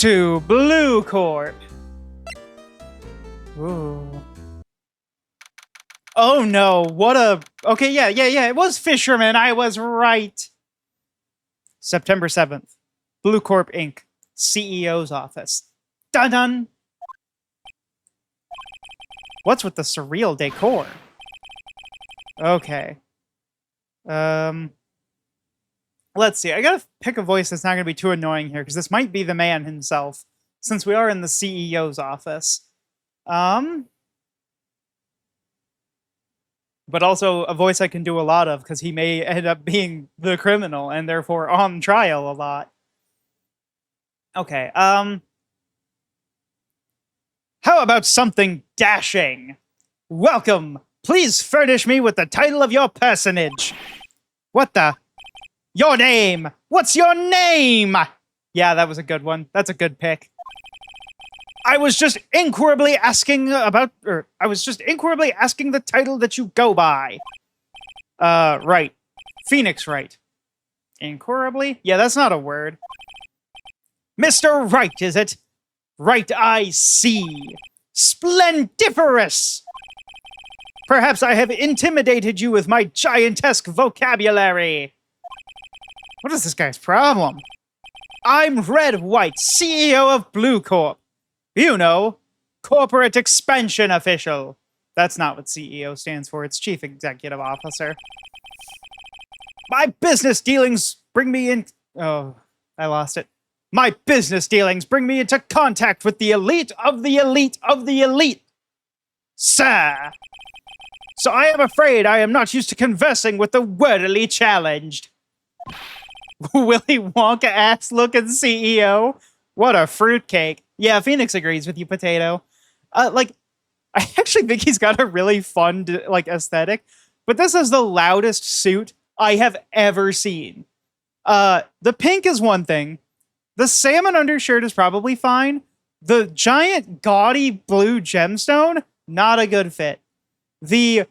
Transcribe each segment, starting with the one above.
to Blue Corp. Ooh. Oh no, what a... Okay, yeah, it was Fisherman, I was right. September 7th, Blue Corp Inc., CEO's office. Dun-dun! What's with the surreal decor? Okay. Let's see. I gotta pick a voice that's not gonna be too annoying here, because this might be the man himself, since we are in the CEO's office. But also a voice I can do a lot of, because he may end up being the criminal, and therefore on trial a lot. Okay, how about something dashing? Welcome! Please furnish me with the title of your personage. What the? Your name! What's your name? Yeah, that was a good one. That's a good pick. I was just inquirably asking the title that you go by. Right. Phoenix Wright. Inquirably? Yeah, that's not a word. Mr. Wright, is it? Right, I see. Splendiferous! Perhaps I have intimidated you with my giantesque vocabulary. What is this guy's problem? I'm Red White, CEO of Blue Corp. You know, Corporate Expansion Official. That's not what CEO stands for. It's Chief Executive Officer. My business dealings bring me in... Oh, I lost it. My business dealings bring me into contact with the elite of the elite of the elite. Sir. So I am afraid I am not used to conversing with the wordily challenged. Willy Wonka-ass looking CEO. What a fruitcake. Yeah, Phoenix agrees with you, Potato. I actually think he's got a really fun, aesthetic. But this is the loudest suit I have ever seen. The pink is one thing. The salmon undershirt is probably fine. The giant, gaudy blue gemstone, not a good fit. The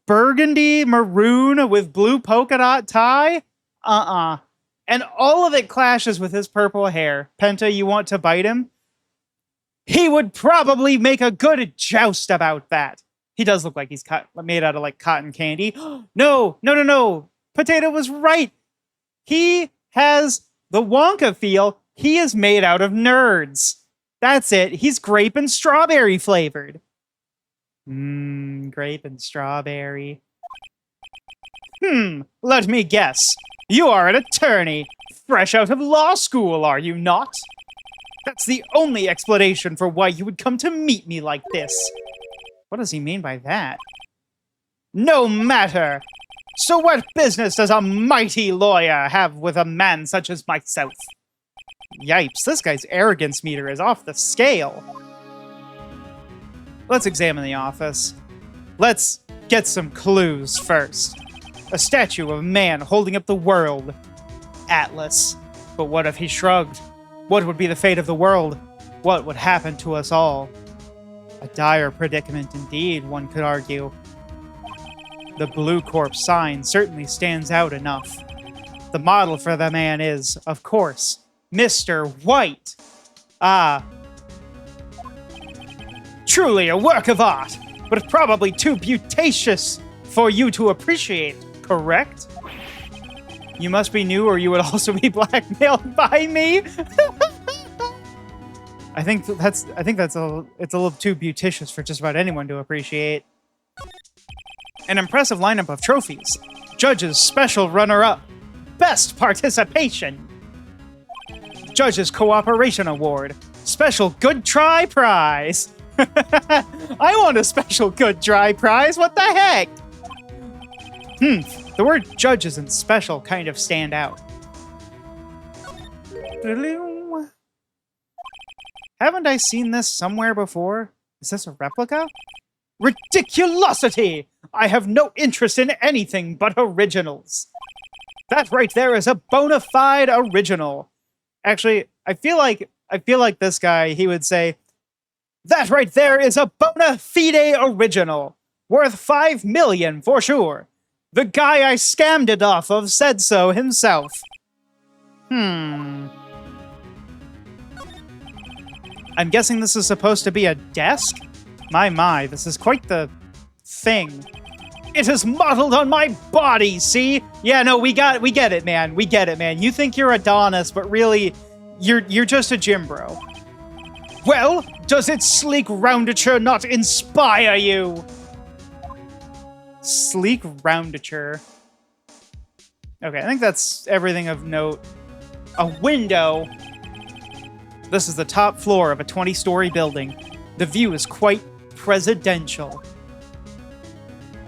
burgundy maroon with blue polka dot tie, And all of it clashes with his purple hair. Penta, you want to bite him? He would probably make a good joust about that. He does look like he's made out of, cotton candy. No. Potato was right. He has the Wonka feel. He is made out of nerds. That's it. He's grape and strawberry flavored. Grape and strawberry. Let me guess. You are an attorney, fresh out of law school, are you not? That's the only explanation for why you would come to meet me like this. What does he mean by that? No matter. So what business does a mighty lawyer have with a man such as myself? Yipes, this guy's arrogance meter is off the scale. Let's examine the office. Let's get some clues first. A statue of a man holding up the world. Atlas. But what if he shrugged? What would be the fate of the world? What would happen to us all? A dire predicament indeed, one could argue. The Blue Corp sign certainly stands out enough. The model for the man is, of course, Mr. White. Truly a work of art, but probably too beauticious for you to appreciate, correct? You must be new or you would also be blackmailed by me? I think it's a little too beauticious for just about anyone to appreciate. An impressive lineup of trophies. Judge's special runner-up. Best participation. Judge's Cooperation Award. Special Good Try Prize. I want a special Good Try Prize. What the heck? The word judges and special kind of stand out. Haven't I seen this somewhere before? Is this a replica? Ridiculosity! I have no interest in anything but originals. That right there is a bona fide original. Actually, I feel like this guy, he would say, that right there is a bona fide original. Worth 5 million for sure. The guy I scammed it off of said so himself. I'm guessing this is supposed to be a desk? My, this is quite the thing. It is modeled on my body, see? Yeah, no, we get it, man. We get it, man. You think you're Adonis, but really, you're just a gym bro. Well, does its sleek roundature not inspire you? Sleek roundature. Okay, I think that's everything of note. A window. This is the top floor of a 20-story building. The view is quite presidential.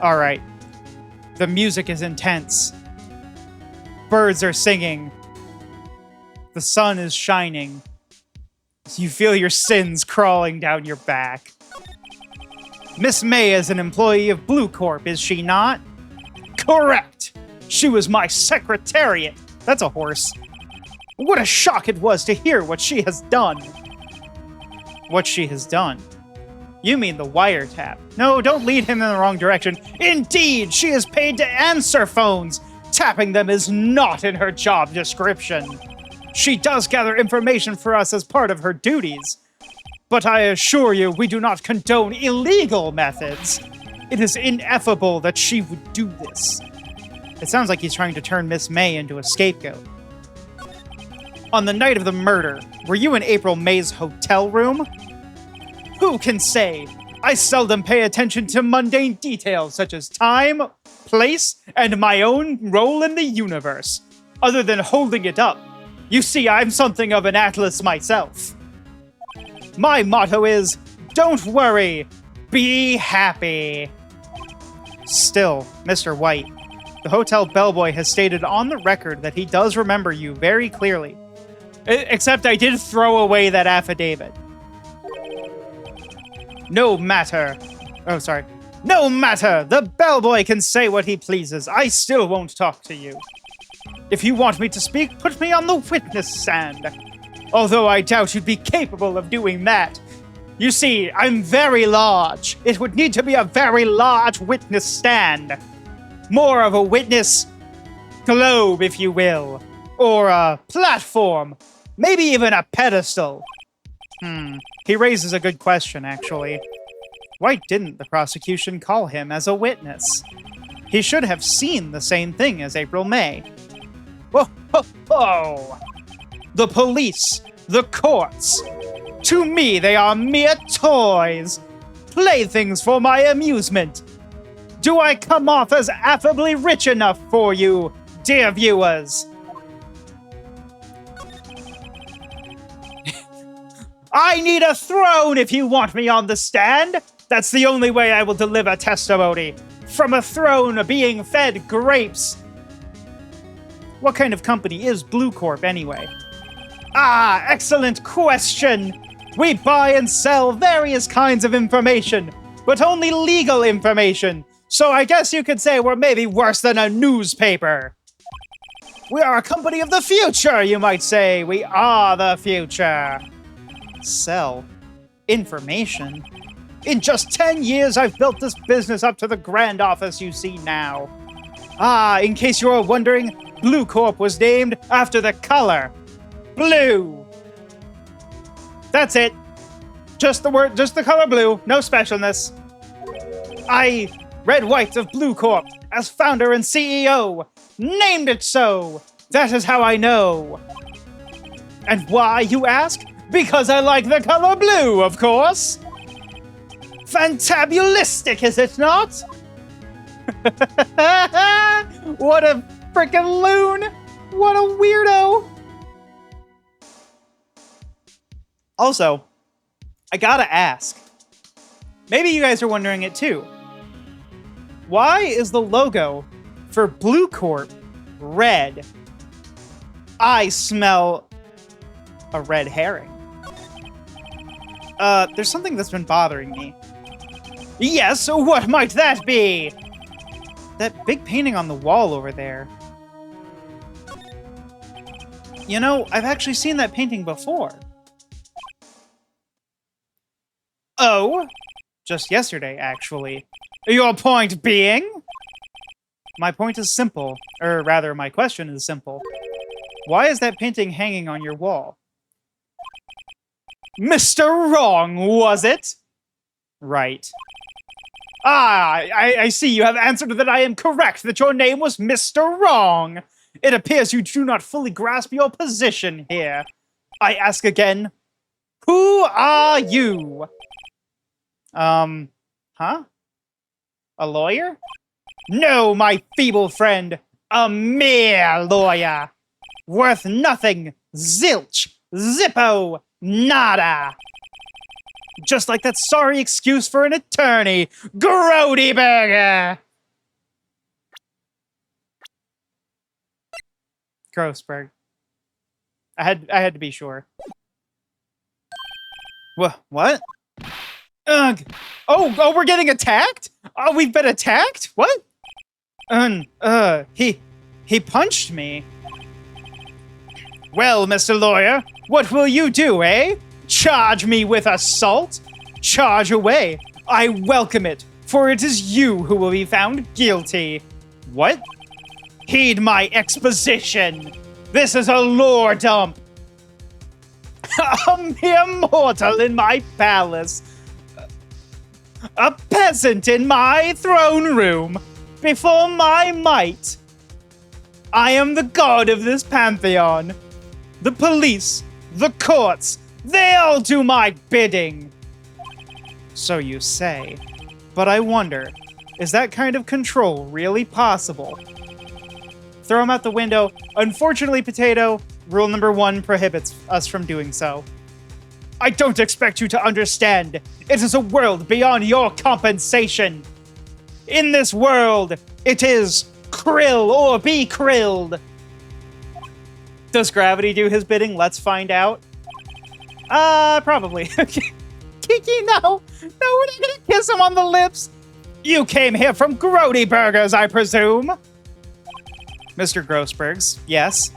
All right. The music is intense. Birds are singing. The sun is shining. You feel your sins crawling down your back. Miss May is an employee of Blue Corp, is she not? Correct! She was my secretariat. That's a horse. What a shock it was to hear what she has done. What she has done? You mean the wiretap. No, don't lead him in the wrong direction. Indeed, she is paid to answer phones. Tapping them is not in her job description. She does gather information for us as part of her duties. But I assure you, we do not condone illegal methods. It is ineffable that she would do this. It sounds like he's trying to turn Miss May into a scapegoat. On the night of the murder, were you in April May's hotel room? Who can say? I seldom pay attention to mundane details such as time, place, and my own role in the universe, other than holding it up. You see, I'm something of an atlas myself. My motto is, don't worry, be happy. Still, Mr. White, the hotel bellboy has stated on the record that he does remember you very clearly. Except I did throw away that affidavit. No matter. Oh, sorry. No matter! The bellboy can say what he pleases. I still won't talk to you. If you want me to speak, put me on the witness stand. Although I doubt you'd be capable of doing that. You see, I'm very large. It would need to be a very large witness stand. More of a witness globe, if you will. Or a platform. Maybe even a pedestal. He raises a good question, actually. Why didn't the prosecution call him as a witness? He should have seen the same thing as April May. Whoa, ho, ho. The police, the courts. To me, they are mere toys. Playthings for my amusement. Do I come off as affably rich enough for you, dear viewers? I need a throne if you want me on the stand. That's the only way I will deliver testimony. From a throne being fed grapes. What kind of company is Blue Corp anyway? Ah, excellent question. We buy and sell various kinds of information, but only legal information. So I guess you could say we're maybe worse than a newspaper. We are a company of the future, you might say. We are the future. Sell information? In just 10 years, I've built this business up to the grand office you see now. Ah, in case you were wondering, Blue Corp was named after the color blue. That's it. Just the color blue, no specialness. I, Red White of Blue Corp, as founder and CEO, named it so. That is how I know. And why, you ask? Because I like the color blue, of course. Fantabulistic, is it not? What a frickin' loon! What a weirdo! Also, I gotta ask. Maybe you guys are wondering it too. Why is the logo for Blue Corp red? I smell a red herring. There's something that's been bothering me. Yes, what might that be? That big painting on the wall over there. You know, I've actually seen that painting before. Oh? Just yesterday, actually. Your point being? My point is simple. Or rather, my question is simple. Why is that painting hanging on your wall? Mr. Wrong, was it? Right. I see you have answered that I am correct, that your name was Mr. Wrong. It appears you do not fully grasp your position here. I ask again, who are you? Huh? A lawyer? No, my feeble friend. A mere lawyer. Worth nothing. Zilch. Zippo. Nada. Just like that sorry excuse for an attorney. Grody Burger. Grossberg. I had to be sure. What? Ugh. Oh, we're getting attacked? Oh, we've been attacked? What? He punched me. Well, Mr. Lawyer, what will you do, eh? Charge me with assault? Charge away. I welcome it, for it is you who will be found guilty. What? Heed my exposition. This is a lore dump. A mere mortal in my palace. A peasant in my throne room. Before my might. I am the god of this pantheon. The police, the courts, they all do my bidding. So you say. But I wonder, is that kind of control really possible? Throw him out the window. Unfortunately, Potato, rule number 1 prohibits us from doing so. I don't expect you to understand. It is a world beyond your compensation. In this world, it is krill or be krilled. Does gravity do his bidding? Let's find out. Probably. Kiki, no. No, we're not gonna kiss him on the lips. You came here from Grody Burgers, I presume. Mr. Grossberg's, yes.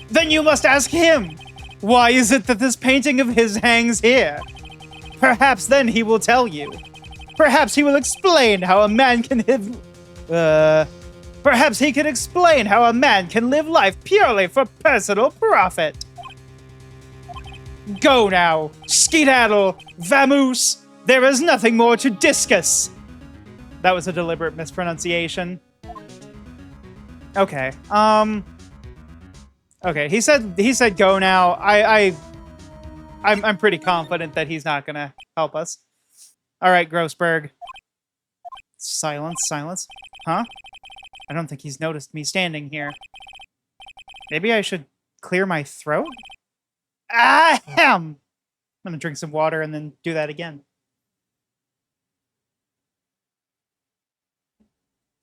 Then you must ask him. Why is it that this painting of his hangs here? Perhaps then he will tell you. Perhaps he will explain how a man can live... Perhaps he can explain how a man can live life purely for personal profit. Go now. Skedaddle. Vamoose. There is nothing more to discuss. That was a deliberate mispronunciation. Okay. Okay, he said go now. I'm pretty confident that he's not gonna help us. All right, Grossberg. Silence. Huh? I don't think he's noticed me standing here. Maybe I should clear my throat? Ahem! I'm gonna drink some water and then do that again.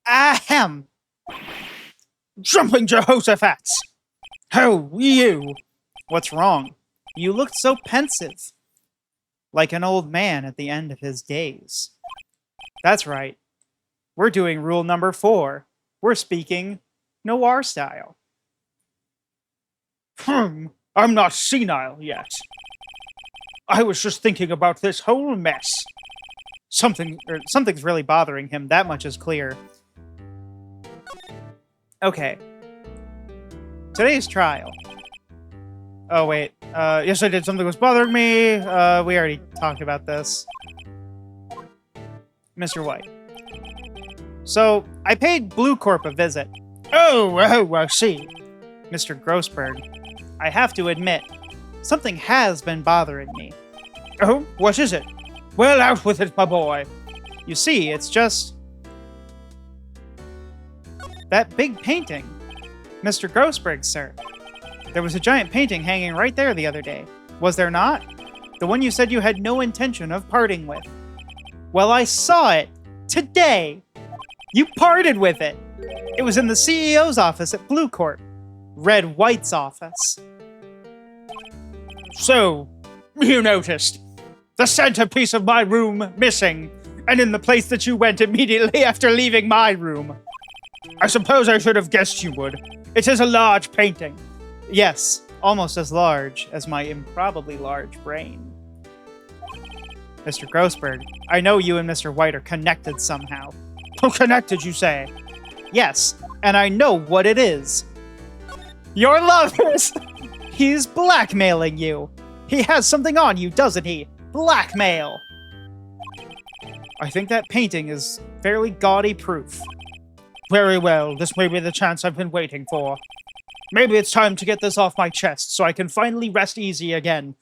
Ahem! Jumping Jehoshaphat! Ho, you! What's wrong? You looked so pensive. Like an old man at the end of his days. That's right. We're doing rule number 4. We're speaking noir style. I'm not senile yet. I was just thinking about this whole mess. Something's really bothering him. That much is clear. Okay. Today's trial. Oh, wait. Yes, I did. Something was bothering me. We already talked about this. Mr. White. So, I paid Blue Corp a visit. Oh, I see. Mr. Grossberg. I have to admit, something has been bothering me. Oh, what is it? Well, out with it, my boy. You see, it's just... that big painting. Mr. Grossberg, sir. There was a giant painting hanging right there the other day. Was there not? The one you said you had no intention of parting with. Well, I saw it. Today. You parted with it. It was in the CEO's office at Blue Corp. Red White's office. So, you noticed. The centerpiece of my room missing. And in the place that you went immediately after leaving my room. I suppose I should have guessed you would. It is a large painting. Yes, almost as large as my improbably large brain. Mr. Grossberg, I know you and Mr. White are connected somehow. Oh, connected, you say? Yes, and I know what it is. Your lovers! He's blackmailing you. He has something on you, doesn't he? Blackmail! I think that painting is fairly gaudy proof. Very well, this may be the chance I've been waiting for. Maybe it's time to get this off my chest so I can finally rest easy again.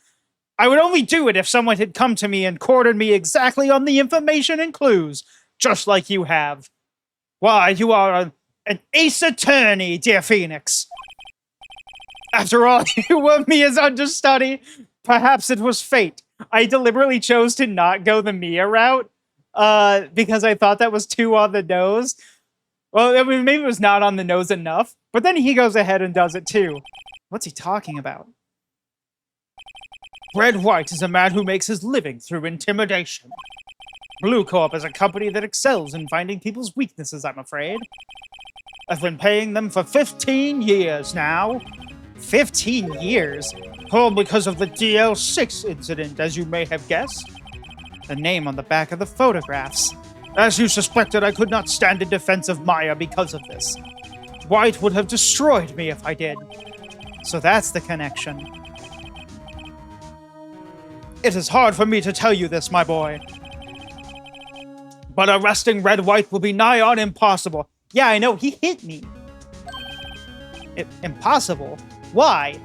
I would only do it if someone had come to me and cornered me exactly on the information and clues, just like you have. Why, you are an ace attorney, dear Phoenix. After all, you were Mia's understudy. Perhaps it was fate. I deliberately chose to not go the Mia route, because I thought that was too on the nose. Well, I mean, maybe it was not on the nose enough, but then he goes ahead and does it too. What's he talking about? Red White is a man who makes his living through intimidation. Blue Corp is a company that excels in finding people's weaknesses, I'm afraid. I've been paying them for 15 years now. 15 years? All because of the DL6 incident, as you may have guessed. The name on the back of the photographs. As you suspected, I could not stand in defense of Maya because of this. White would have destroyed me if I did. So that's the connection. It is hard for me to tell you this, my boy. But arresting Red White will be nigh on impossible. Yeah, I know, he hit me. Impossible? Why?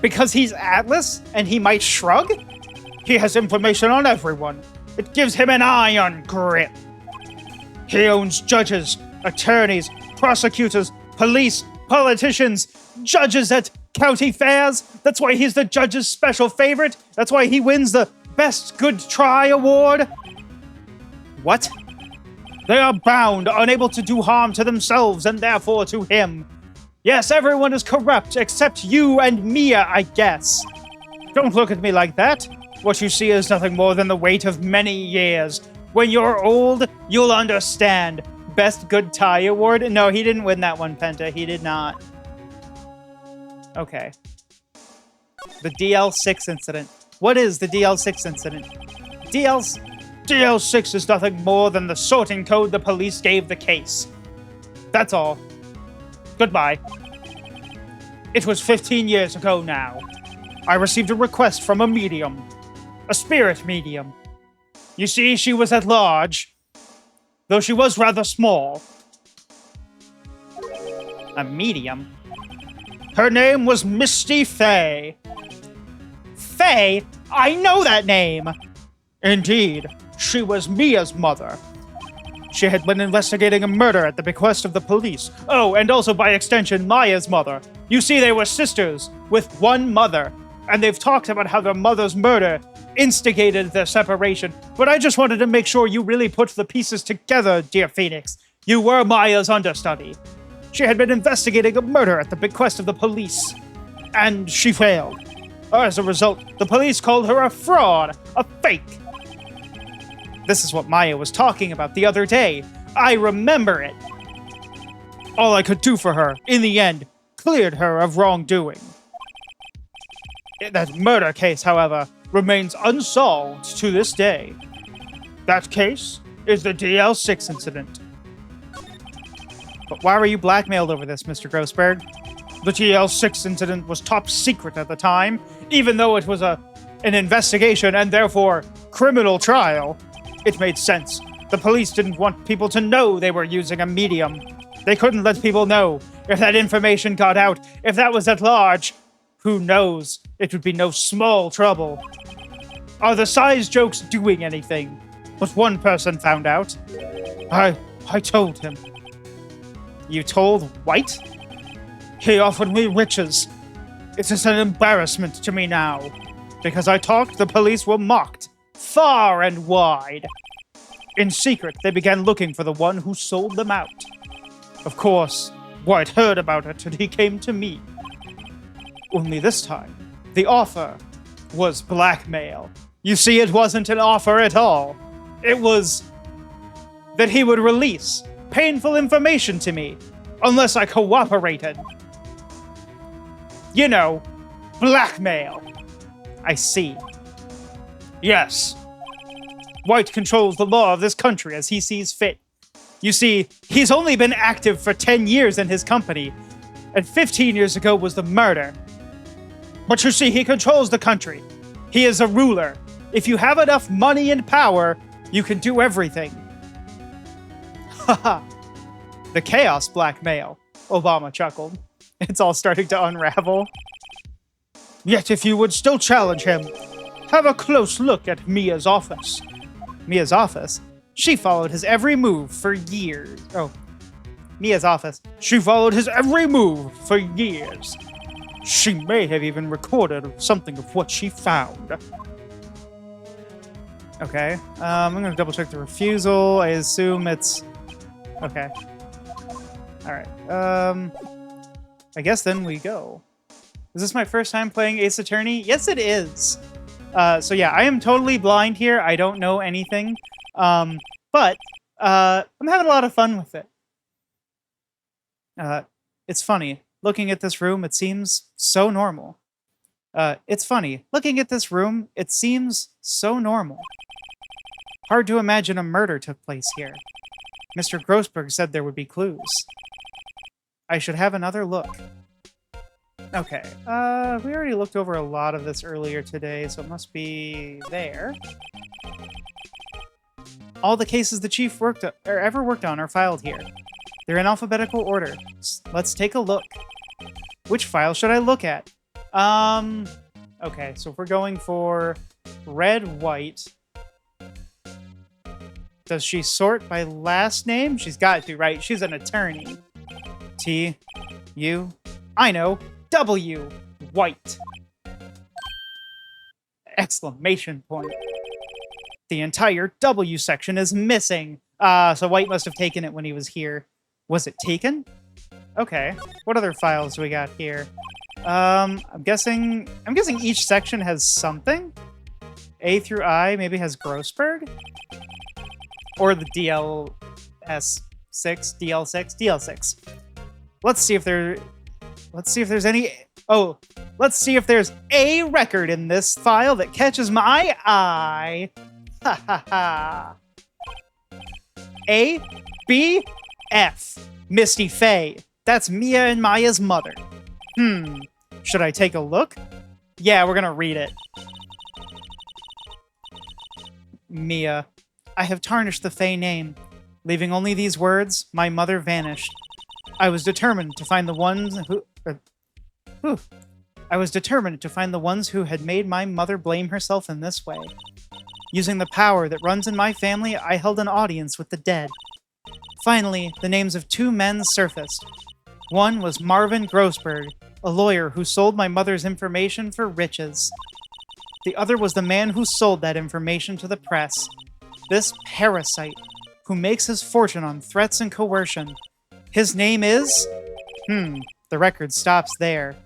Because he's Atlas and he might shrug? He has information on everyone. It gives him an iron grip. He owns judges, attorneys, prosecutors, police, politicians, judges at county fairs. That's why he's the judge's special favorite. That's why he wins the Best Good Try award. What? They are bound, unable to do harm to themselves and therefore to him. Yes, everyone is corrupt except you and Mia, I guess. Don't look at me like that. What you see is nothing more than the weight of many years. When you're old, you'll understand. Best Good Tie Award? No, he didn't win that one, Penta. He did not. Okay. The DL6 incident. What is the DL6 incident? DL6 is nothing more than the sorting code the police gave the case. That's all. Goodbye. It was 15 years ago now. I received a request from a medium. A spirit medium. You see, she was at large, though she was rather small. A medium? Her name was Misty Faye. Faye? I know that name! Indeed, she was Mia's mother. She had been investigating a murder at the bequest of the police. Oh, and also by extension, Maya's mother. You see, they were sisters with one mother, and they've talked about how their mother's murder instigated their separation. But I just wanted to make sure you really put the pieces together, dear Phoenix. You were Maya's understudy. She had been investigating a murder at the bequest of the police, and she failed. As a result, the police called her a fraud, a fake. This is what Maya was talking about the other day. I remember it. All I could do for her, in the end, cleared her of wrongdoing. That murder case, however, remains unsolved to this day. That case is the DL6 incident. But why were you blackmailed over this, Mr. Grossberg? The DL6 incident was top secret at the time, even though it was an investigation and therefore criminal trial. It made sense. The police didn't want people to know they were using a medium. They couldn't let people know. If that information got out, if that was at large, who knows? It would be no small trouble. Are the size jokes doing anything? But one person found out. I told him. You told White? He offered me riches. It is an embarrassment to me now. Because I talked, the police were mocked. Far and wide. In secret, they began looking for the one who sold them out. Of course, White heard about it and he came to me. Only this time, the offer was blackmail. You see, it wasn't an offer at all. It was that he would release painful information to me unless I cooperated. You know, blackmail. I see. Yes. White controls the law of this country as he sees fit. You see, he's only been active for 10 years in his company, and 15 years ago was the murder. But you see, he controls the country. He is a ruler. If you have enough money and power, you can do everything. Haha. The chaos blackmail. Obama chuckled. It's all starting to unravel. Yet if you would still challenge him, have a close look at Mia's office. Mia's office? She followed his every move for years. Oh. Mia's office. She followed his every move for years. She may have even recorded something of what she found. Okay. I'm gonna double check the refusal. I assume it's... Okay. Alright. I guess then we go. Is this my first time playing Ace Attorney? Yes, it is. So yeah, I am totally blind here. I don't know anything. But I'm having a lot of fun with it. It's funny. Looking at this room, it seems so normal. It's funny. Looking at this room, it seems so normal. Hard to imagine a murder took place here. Mr. Grossberg said there would be clues. I should have another look. Okay, we already looked over a lot of this earlier today, so it must be there. All the cases the chief ever worked on are filed here. They're in alphabetical order. Let's take a look. Which file should I look at? Okay, so if we're going for red, white... Does she sort by last name? She's got to, right? She's an attorney. T, U, I know, W, white. Exclamation point. The entire W section is missing. So White must have taken it when he was here. Was it taken? Okay. What other files do we got here? I'm guessing each section has something. A through I maybe has Grossberg? Or the DLS6, DL6. Let's see if there's any... Oh, let's see if there's a record in this file that catches my eye. Ha ha ha. A, B, F. Misty Faye. That's Mia and Maya's mother. Should I take a look? Yeah, we're gonna read it. Mia. I have tarnished the Faye name. Leaving only these words, my mother vanished. I was determined to find the ones who had made my mother blame herself in this way. Using the power that runs in my family, I held an audience with the dead. Finally, the names of two men surfaced. One was Marvin Grossberg, a lawyer who sold my mother's information for riches. The other was the man who sold that information to the press. This parasite, who makes his fortune on threats and coercion. His name is... the record stops there.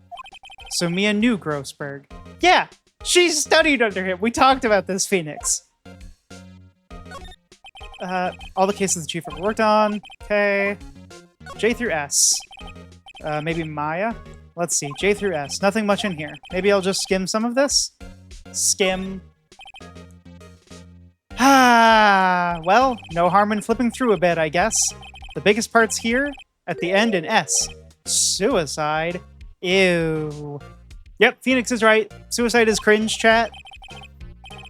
So Mia knew Grossberg. Yeah, she studied under him. We talked about this, Phoenix. All the cases the chief ever worked on. Okay. J through S. Maybe Maya? Let's see. J through S. Nothing much in here. Maybe I'll just skim some of this? Skim. Well, no harm in flipping through a bit, I guess. The biggest part's here, at the end in S. Suicide. Ew. Yep, Phoenix is right. Suicide is cringe, chat.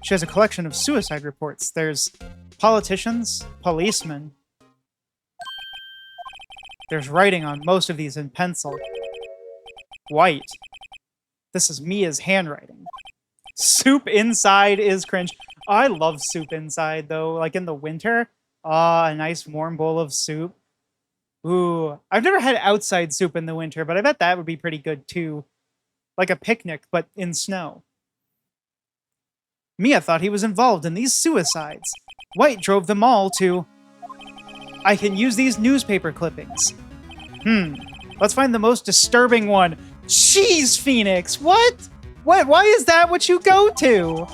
She has a collection of suicide reports. There's politicians, policemen. There's writing on most of these in pencil. White. This is Mia's handwriting. Soup inside is cringe. I love soup inside, though. Like in the winter. A nice warm bowl of soup. Ooh. I've never had outside soup in the winter, but I bet that would be pretty good, too. Like a picnic, but in snow. Mia thought he was involved in these suicides. White drove them all to... I can use these newspaper clippings. Let's find the most disturbing one. Jeez, Phoenix, what? Why is that what you go to?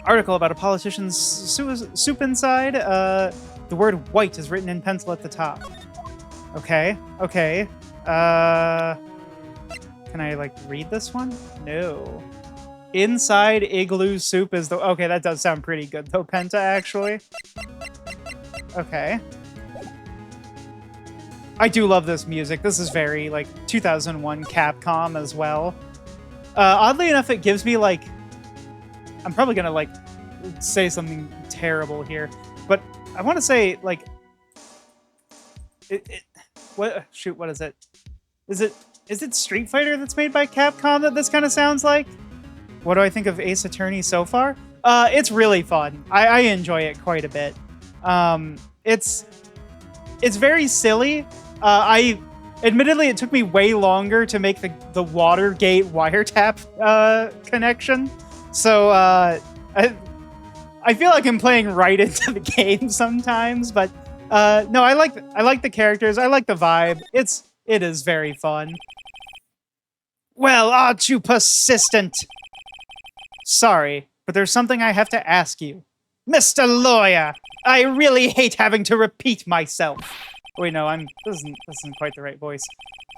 Article about a politician's soup inside. The word white is written in pencil at the top. Okay. Can I, like, read this one? No. Inside igloo soup is the... Okay, that does sound pretty good, though, Penta, actually. Okay. I do love this music. This is very, like, 2001 Capcom as well. Oddly enough, it gives me, like... I'm probably gonna, like, say something terrible here. But I want to say, like... Shoot, what is it? Is it Street Fighter that's made by Capcom that this kind of sounds like? What do I think of Ace Attorney so far? It's really fun. I enjoy it quite a bit. It's very silly. Admittedly, it took me way longer to make the Watergate wiretap connection. So I feel like I'm playing right into the game sometimes. But no, I like the characters. I like the vibe. It is very fun. Well, aren't you persistent? Sorry, but there's something I have to ask you. Mr. Lawyer, I really hate having to repeat myself. Wait, no, this isn't quite the right voice.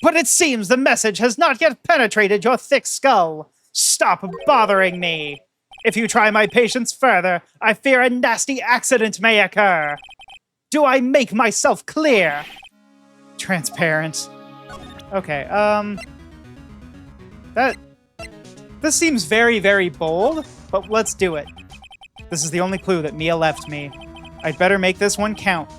But it seems the message has not yet penetrated your thick skull. Stop bothering me. If you try my patience further, I fear a nasty accident may occur. Do I make myself clear? Transparent. Okay, This seems very, very bold, but let's do it. This is the only clue that Mia left me. I'd better make this one count.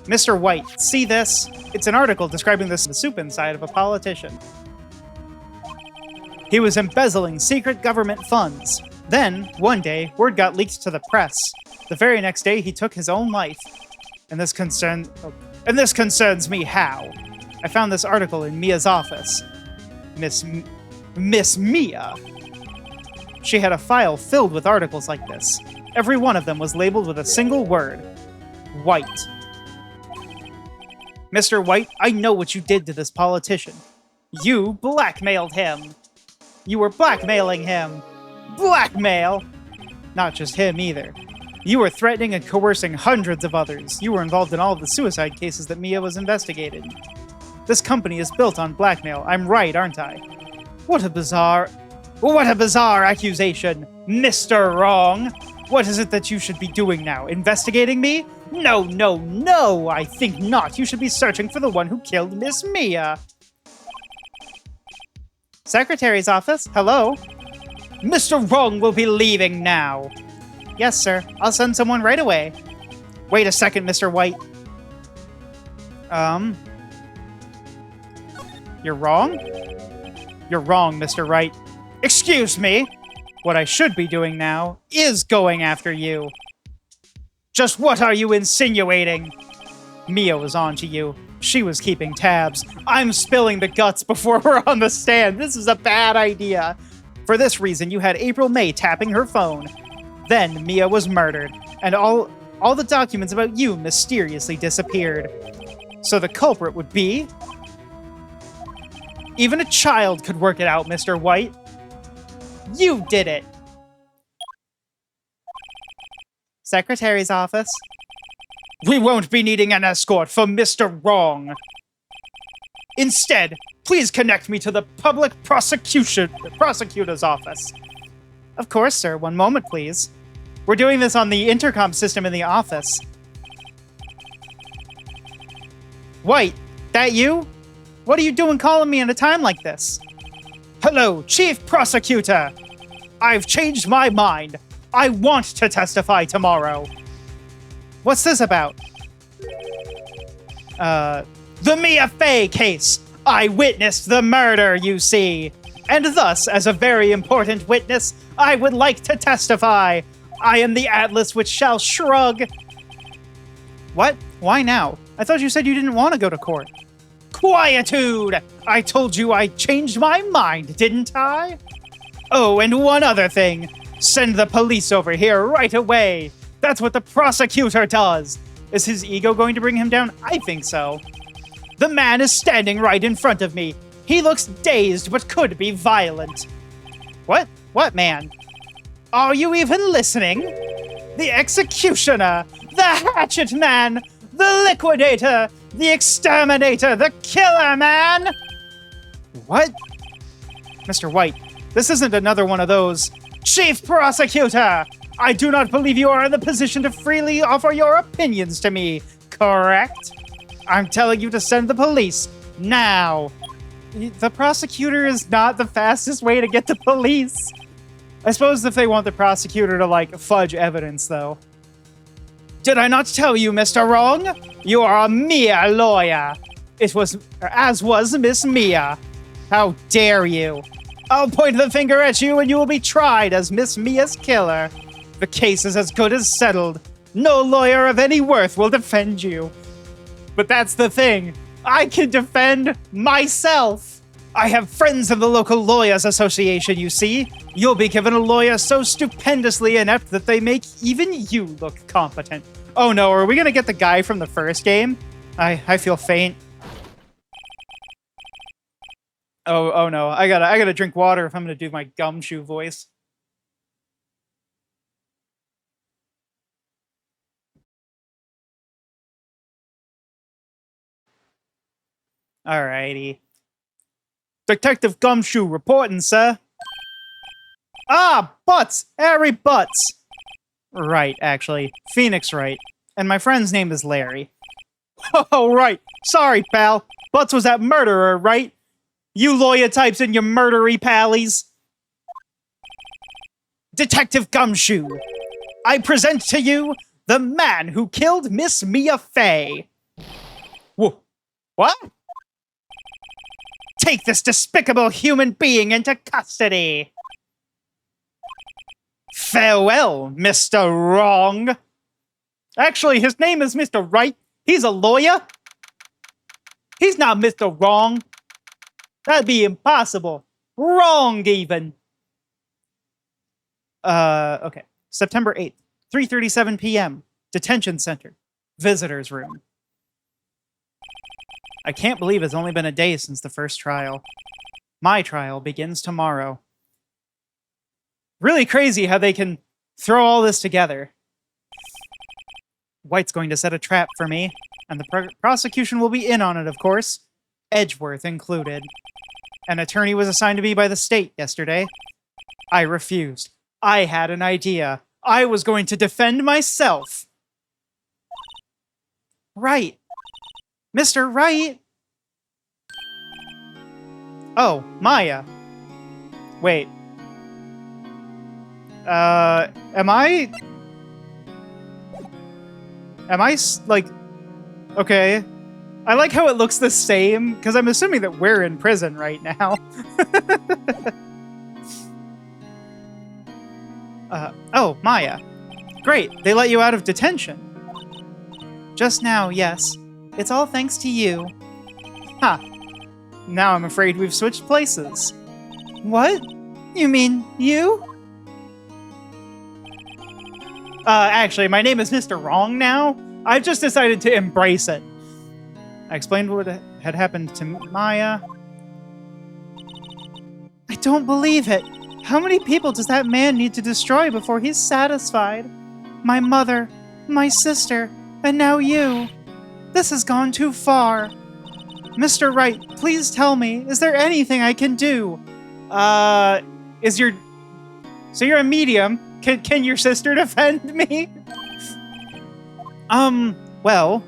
Mr. White, see this? It's an article describing the soup inside of a politician. He was embezzling secret government funds. Then, one day, word got leaked to the press. The very next day, he took his own life. And this concerns me how? I found this article in Mia's office. Miss Mia. She had a file filled with articles like this. Every one of them was labeled with a single word. White. Mr. White, I know what you did to this politician. You blackmailed him. You were blackmailing him. Blackmail! Not just him either. You were threatening and coercing hundreds of others. You were involved in all of the suicide cases that Mia was investigating. This company is built on blackmail. I'm right, aren't I? What a bizarre accusation, Mr. Wrong. What is it that you should be doing now? Investigating me? No, no, no, I think not. You should be searching for the one who killed Miss Mia. Secretary's office, hello? Mr. Wrong will be leaving now. Yes, sir. I'll send someone right away. Wait a second, Mr. White. You're wrong? You're wrong, Mr. Wright. Excuse me! What I should be doing now is going after you. Just what are you insinuating? Mia was on to you. She was keeping tabs. I'm spilling the guts before we're on the stand. This is a bad idea. For this reason, you had April May tapping her phone. Then Mia was murdered, and all the documents about you mysteriously disappeared. So the culprit would be... Even a child could work it out, Mr. White. You did it! Secretary's office. We won't be needing an escort for Mr. Wrong. Instead, please connect me to the public prosecutor's office. Of course, sir. One moment, please. We're doing this on the intercom system in the office. White, that you? What are you doing calling me in a time like this? Hello, Chief Prosecutor! I've changed my mind. I want to testify tomorrow. What's this about? The Mia Fey case. I witnessed the murder, you see. And thus, as a very important witness, I would like to testify. I am the Atlas which shall shrug. What? Why now? I thought you said you didn't want to go to court. Quietude! I told you I changed my mind, didn't I? Oh, and one other thing. Send the police over here right away. That's what the prosecutor does. Is his ego going to bring him down? I think so. The man is standing right in front of me. He looks dazed, but could be violent. What? What man? Are you even listening? The executioner, the hatchet man, the liquidator, the exterminator, the killer man! What? Mr. White, this isn't another one of those. Chief Prosecutor! I do not believe you are in the position to freely offer your opinions to me, correct? I'm telling you to send the police, now. The prosecutor is not the fastest way to get to police. I suppose if they want the prosecutor to, like, fudge evidence, though. Did I not tell you, Mr. Wrong? You are a Mia lawyer. As was Miss Mia. How dare you? I'll point the finger at you and you will be tried as Miss Mia's killer. The case is as good as settled. No lawyer of any worth will defend you. But that's the thing. I can defend myself. I have friends of the local lawyers association, you see. You'll be given a lawyer so stupendously inept that they make even you look competent. Oh no, are we gonna get the guy from the first game? I feel faint. Oh no, I gotta drink water if I'm gonna do my gumshoe voice. Alrighty. Detective Gumshoe reporting, sir. Ah, Butts! Harry Butts! Right, actually. Phoenix Wright. And my friend's name is Larry. Oh, right. Sorry, pal. Butts was that murderer, right? You lawyer types and your murdery pallies. Detective Gumshoe. I present to you the man who killed Miss Mia Fey. Whoa. What? Take this despicable human being into custody. Farewell, Mr. Wrong. Actually, his name is Mr. Right. He's a lawyer. He's not Mr. Wrong. That'd be impossible. Wrong, even. Okay. September 8th, 3:37 p.m. Detention Center. Visitors room. I can't believe it's only been a day since the first trial. My trial begins tomorrow. Really crazy how they can throw all this together. White's going to set a trap for me, and the prosecution will be in on it, of course. Edgeworth included. An attorney was assigned to me by the state yesterday. I refused. I had an idea. I was going to defend myself. Right. Mr. Wright? Oh, Maya. Wait. Am I, like... Okay. I like how it looks the same, because I'm assuming that we're in prison right now. Oh, Maya. Great, they let you out of detention. Just now, yes. It's all thanks to you. Huh. Now I'm afraid we've switched places. What? You mean you? Actually, my name is Mr. Wrong now. I've just decided to embrace it. I explained what had happened to Maya. I don't believe it. How many people does that man need to destroy before he's satisfied? My mother, my sister, and now you. This has gone too far. Mr. Wright, please tell me, is there anything I can do? So you're a medium. Can your sister defend me? Well...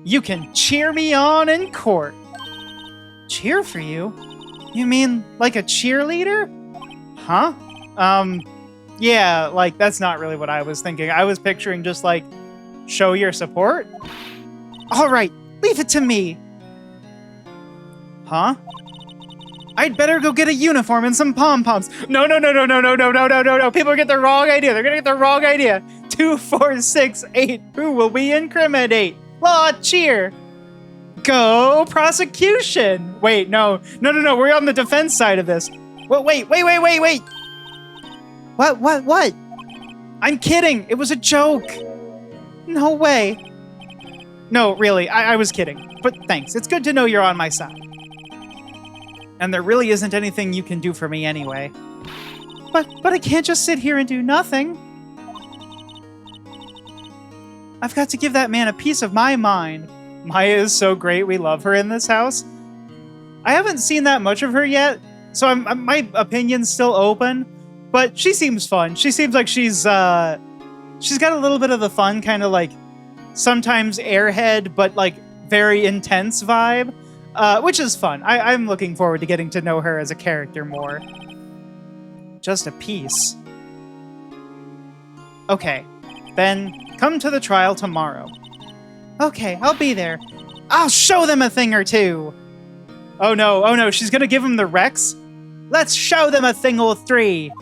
You can cheer me on in court. Cheer for you? You mean like a cheerleader? Huh? Yeah, like, that's not really what I was thinking. I was picturing just, like, show your support? Alright, leave it to me. Huh? I'd better go get a uniform and some pom-poms. No. People get the wrong idea. They're gonna get the wrong idea. 2, 4, 6, 8. Who will we incriminate? Law, cheer. Go prosecution. Wait, no. We're on the defense side of this. Wait. What? I'm kidding. It was a joke. No way. No, really, I was kidding. But thanks. It's good to know you're on my side. And there really isn't anything you can do for me anyway. But I can't just sit here and do nothing. I've got to give that man a piece of my mind. Maya is so great, we love her in this house. I haven't seen that much of her yet, so my opinion's still open, but she seems fun. She seems like she's got a little bit of the fun, kind of like, sometimes airhead, but like, very intense vibe, which is fun. I'm looking forward to getting to know her as a character more. Just a piece. Okay, then come to the trial tomorrow. Okay, I'll be there. I'll show them a thing or two. Oh no, she's gonna give him the Rex? Let's show them a thing or three.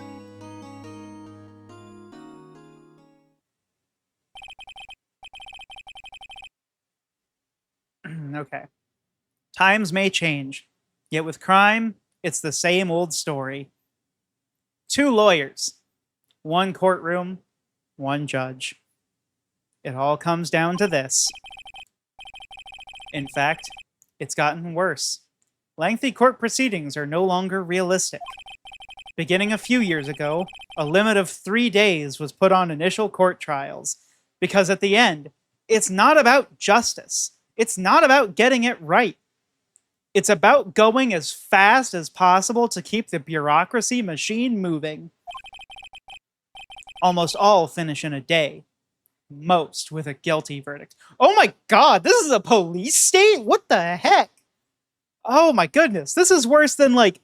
Okay. Times may change, yet with crime, it's the same old story. 2 lawyers, 1 courtroom, 1 judge. It all comes down to this. In fact, it's gotten worse. Lengthy court proceedings are no longer realistic. Beginning a few years ago, a limit of 3 days was put on initial court trials, because at the end, it's not about justice. It's not about getting it right. It's about going as fast as possible to keep the bureaucracy machine moving. Almost all finish in a day. Most with a guilty verdict. Oh my god, this is a police state? What the heck? Oh my goodness, this is worse than, like,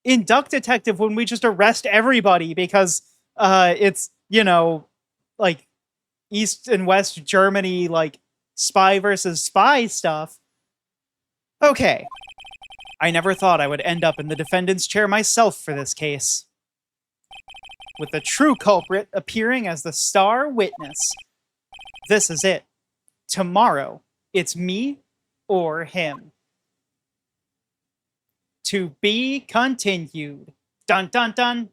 in Duck Detective when we just arrest everybody because it's, you know, like, East and West Germany, like, spy versus spy stuff. Okay. I never thought I would end up in the defendant's chair myself for this case. With the true culprit appearing as the star witness. This is it. Tomorrow, it's me or him. To be continued. Dun dun dun.